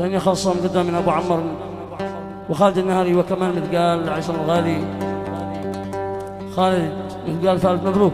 ثانية خاصة مقدمة من أبو عمر وخالد النهري وكمال مثقال عصام الغالي. خالد مثقال فالف مبروك.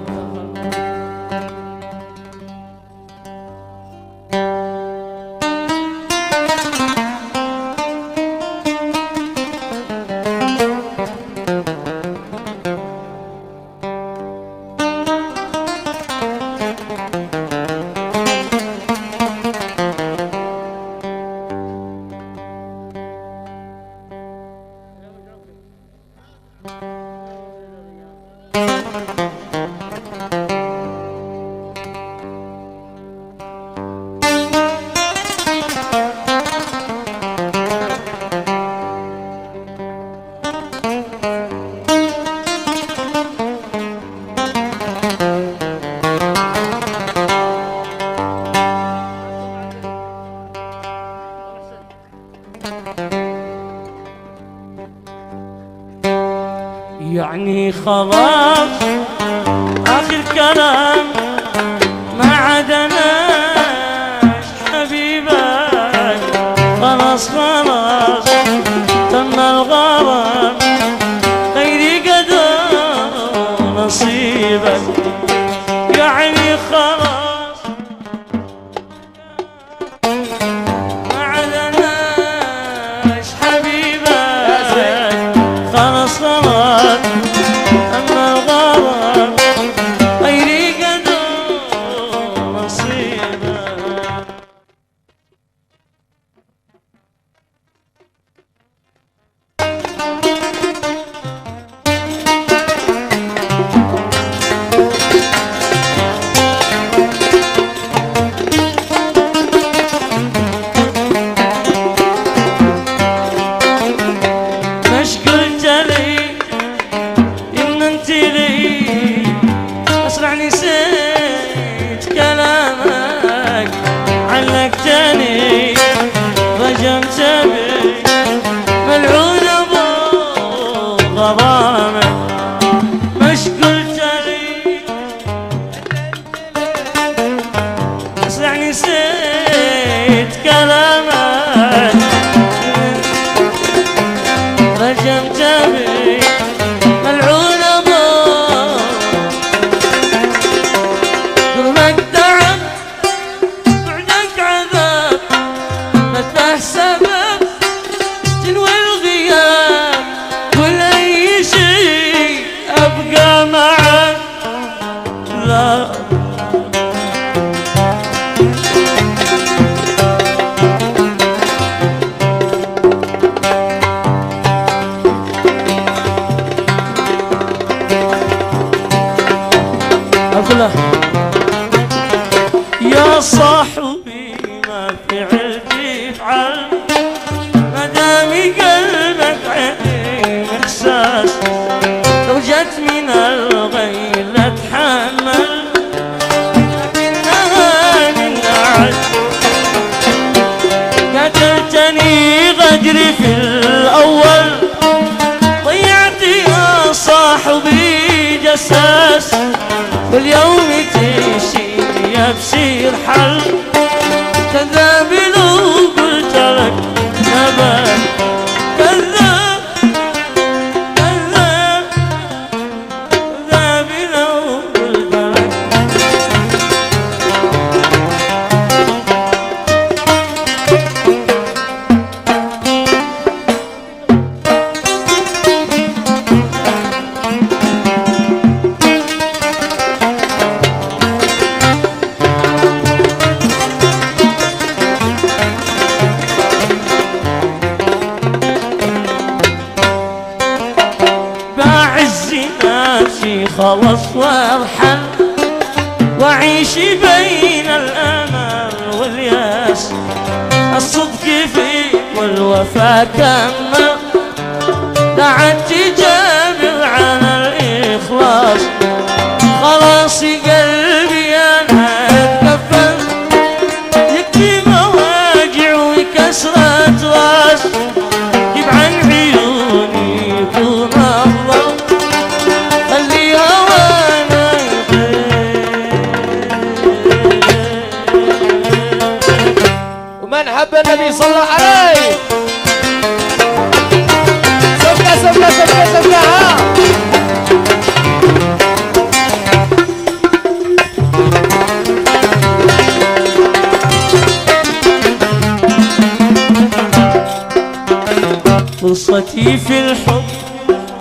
يعني خلاص آخر كلام ما عدناش حبيبك، خلاص خلاص تم الغرام، غيري قدر نصيبك. يعني خلاص ما عدناش حبيبك، خلاص خلاص أما الغرام غيري قدر نصيبك. مش قلت لي إن انت لي، أسرع نسيت كلامك، علقتني رجمت بي ملعون أبو غرامك. مش قلت لي أسرع نسيت كلامك، رجمت بي ملعون أبو ظلمك تعب، بعدك عذاب، ما سبب تنوي الغياب، كل أي شيء أبقى معك. لا كله يا صاحبي ما فعلتي افعل، ما دامي قلبك عين احساس، لو جت من الغير لا اتحمل، لكنها من اعز قتلتني غدري في الاول، ضيعت يا صاحبي جساس، واليوم تمشي يبصير حل، كذاب لو قلت لك نبات، كذاب كذاب كذاب لو قلت لك. خلص وارحل واعيش بين الامل والياس، الصدق فيك والوفا كمل، دعت تجابر على الاخلاص، خلاص قلبي انا اتكفل، يكفي مواجع وكسرة راس، جيب عن عيوني يكون افضل، خليها وانا يطير. ومن محب النبي صلى الله عليه. سبقة سبقة سبقة سبقة ها. قصتي في الحب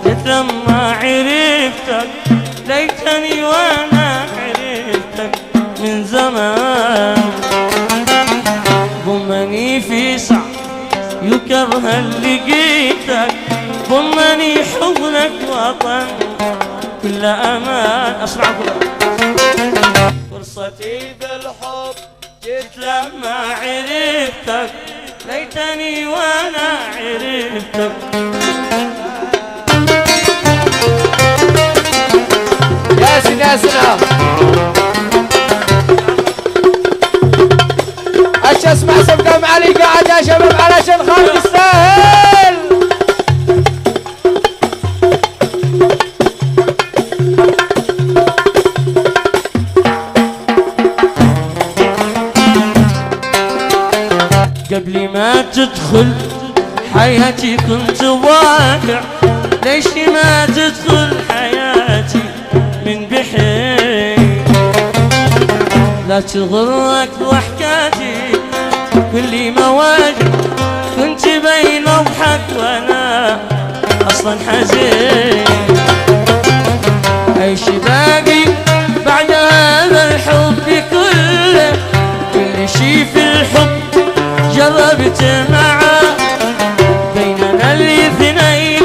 جت لما عرفتك، ليتني وانا عرفتك من زمان. ضمني في سعد يكره لقيتك، ضمني حضنك وطن كل امان. اسمعكم فرصتي بالحب جت لما عرفتك، ليتني وانا عرفتك. ياسين ياسين اش اسمع سبقة معلي قاعد يا شباب علشان خالد يستاهل. قبل ما تدخل حياتي كنت واقع، ليش ما تدخل حياتي من بحير؟ لا تغرك ضحكاتي كل مواجه، كنت بين اضحك وانا اصلا حزين. ايش باقي بعد هذا الحب كله؟ كل شي في الحب جربت معاه، بيننا الاثنين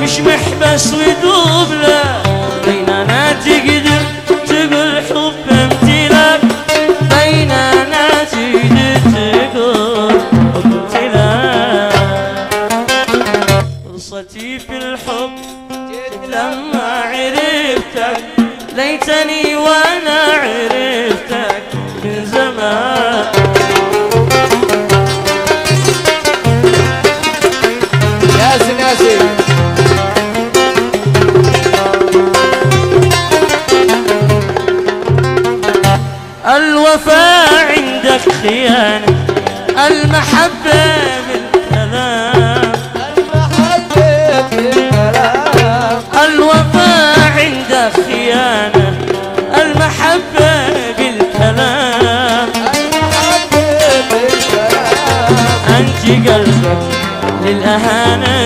مش محبس ودوب، لا بيننا تقدر تقول حب امتلاك، بيننا تقدر تقول حب امتلاك. فرصتي في الحب جت لما عرفتك، ليتني وانا عرفتك من زمان. ياسين ياسين الوفاء عندك خيانة، المحبة بالكلام، المحبة بالكلام. الوفاء عندك خيانة، المحبة بالكلام، المحبة بالكلام. أنت قلبك للأهانة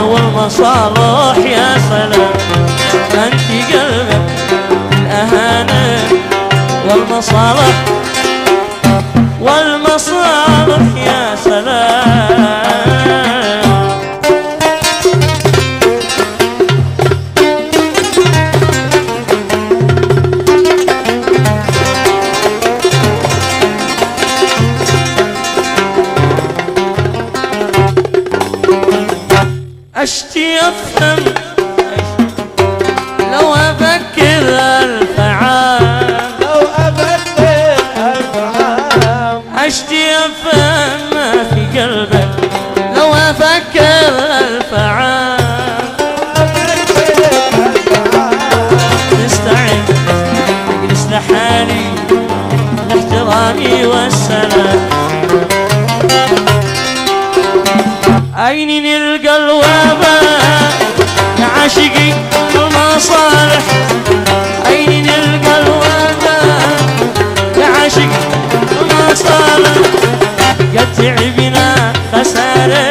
والمصالح يا سلام، أنت قلبك للأهانة والمصالح يا سلام. أشتي أفهم لو أفكر ألف عام، لو أفكر ألف عام. أشتي أفهم ما في قلبك لو أفكر ألف عام. نستعد نجلس لحالي لاحترامي والسلام، أين نلقى الوباء يا عاشقي المصالح؟ أين نلقى الوباء يا عاشقي المصالح؟ قد تعبنا خسارة،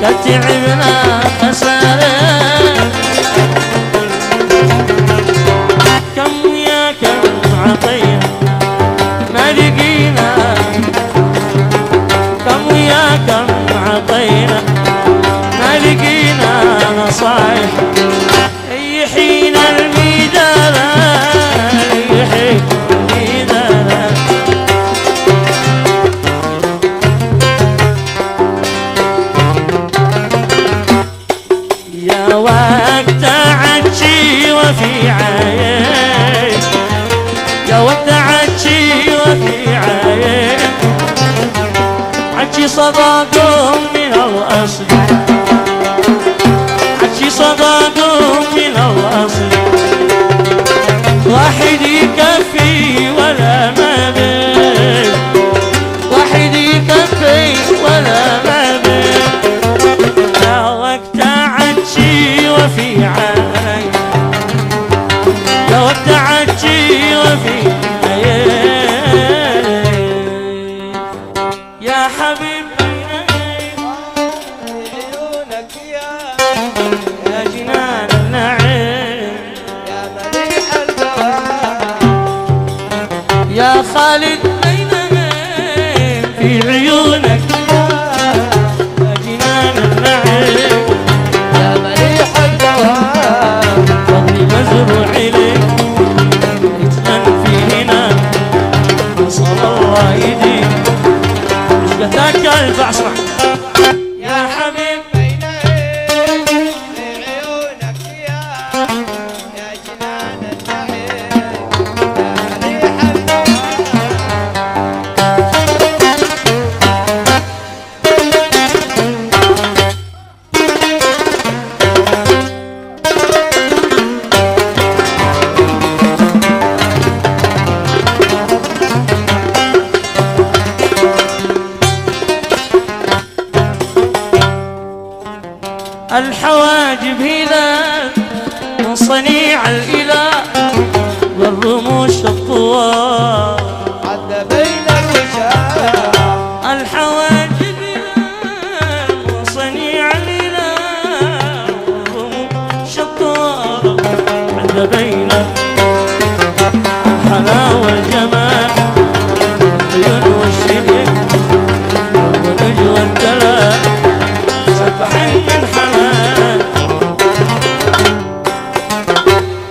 قد تعبنا خسارة. كم يا كم عطينا ما لقينا، كم يا كم عطينا ما لقينا نصايح. ريحينا الميدان ريحي الميدان، يا وقت عجي وفي عين، يا وقت عجي وفي عين، عجي صداقهم من الأصل، عجي صداقهم من الأصل، واحد يكفي ولا ما بين. ودعت وفي يا حبيبي عيونك يا جنان النعيم يا مليح الجواب يا خالد في عيونك يا جنان النعيم يا مليح الجواب فضلي مزروع إليك يتمن في هنا وصل الله يديك مش قتاك الف اسمع يا حبيب في عيونك يا جنان النعيم يا مليح الجواب الحواجب هلال من صنيع الإله والرموش الطوال عد بين الوجاه الحواجب هلال من صنيع الإله والرموش الطوال عد بين الحلاوة والجمال والعيون والشبك والنجوى والدلال سبحين من حمال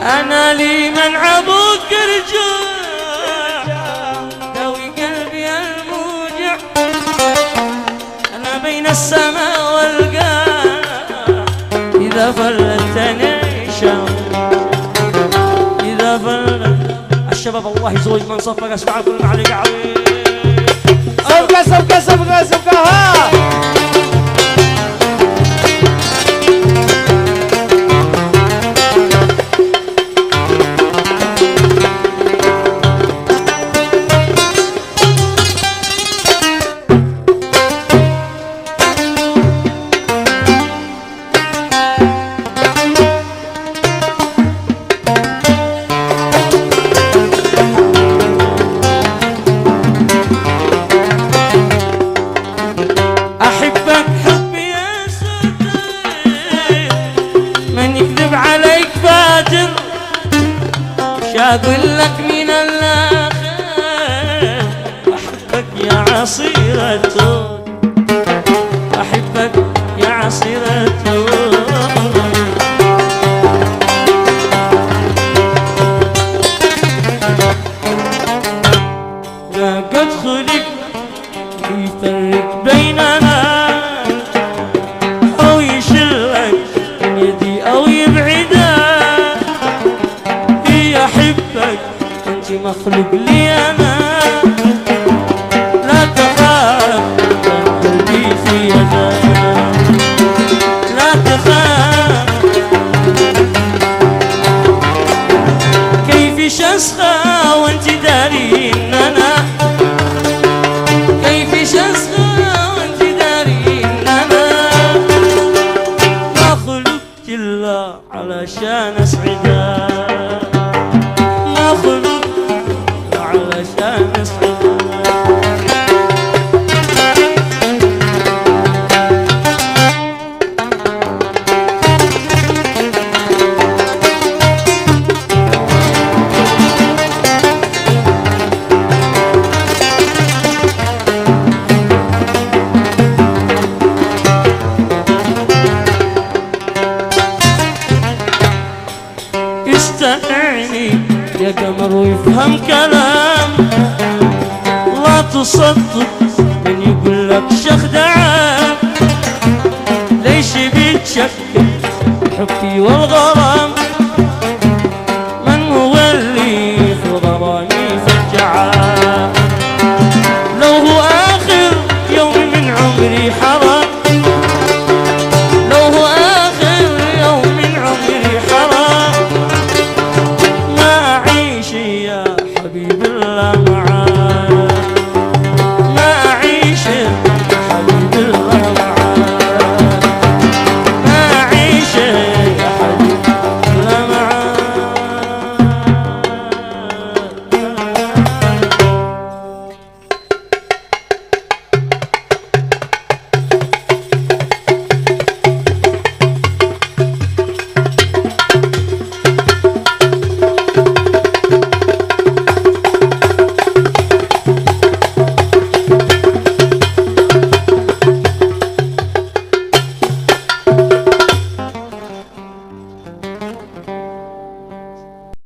أنا لي من عبوك رجوع دوي قلبي الموجع أنا بين السماء والقاع إذا فلتني شام إذا فلت الشباب الله يزوج من صفق اسمع كل معلق عويل صفقة صفقة صفقة صفقة ها أحبك حبي يا سلطان من يكذب عليك فاجر شاقول لك من الآخر أحبك يا عصيرة أحبك يا عصيرة لقد خلق يفرق بيننا أو يشلك من يدي أو يبعدك هي أحبك أنت مخلوق لي أنا لا تخاف قلبي في يدك لا تخاف كيف شسخة وانت داري إن أنا كيف شسخة وانت داري إن أنا ما خلقت إلا علشان أسعدك ما خلقت إلا علشان أسعدك استمعني يا قمر ويفهم كلام لا تصدق من يقول لك شيخ دعام ليش بتشكل حبي والغرام من هو اللي في غرامي فجعان لو هو آخر يوم من عمري حرام لو هو آخر يوم من عمري حرام ما أعيش يا حبيب الله